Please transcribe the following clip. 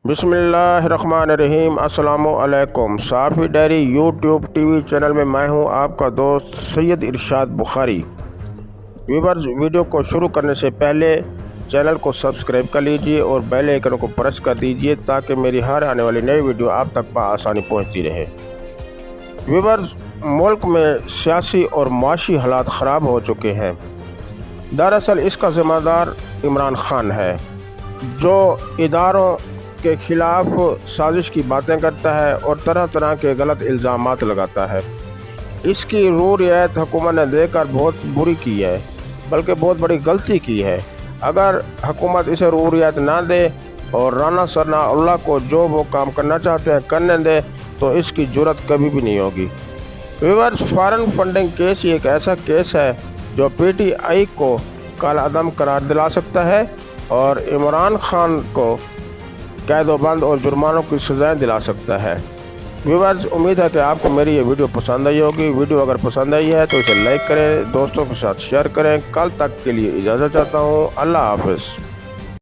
बिस्मिल्लाहिर्रहमानिर्रहीम। अस्सलामु अलैकुम। साफ़ी डायरी यूट्यूब टीवी चैनल में मैं हूं आपका दोस्त सैयद इरशाद बुखारी। व्यूअर्स, वीडियो को शुरू करने से पहले चैनल को सब्सक्राइब कर लीजिए और बेल आइकन को प्रेस कर दीजिए ताकि मेरी हर आने वाली नई वीडियो आप तक आसानी पहुंचती रहे। व्यूअर्स, मुल्क में सियासी और माशी हालात ख़राब हो चुके हैं। दरअसल इसका ज़िम्मेदार इमरान खान है, जो इदारों के खिलाफ साजिश की बातें करता है और तरह तरह के गलत इल्ज़ामात लगाता है। इसकी रू रियायत हुकूमत ने देकर बहुत बुरी की है, बल्कि बहुत बड़ी गलती की है। अगर हुकूमत इसे रू रियायत ना दे और राना सनाउल्लाह को जो वो काम करना चाहते हैं करने दे तो इसकी जुर्रत कभी भी नहीं होगी। व्यूअर्स, फॉरेन फंडिंग केस एक ऐसा केस है जो PTI को कालाअदम करार दिला सकता है और इमरान खान को कैदोबंद और जुर्मानों की सज़ाएं दिला सकता है। व्यूअर्स, उम्मीद है कि आपको मेरी ये वीडियो पसंद आई होगी। वीडियो अगर पसंद आई है तो इसे लाइक करें, दोस्तों के साथ शेयर करें। कल तक के लिए इजाज़त चाहता हूँ। अल्लाह हाफ़िज़।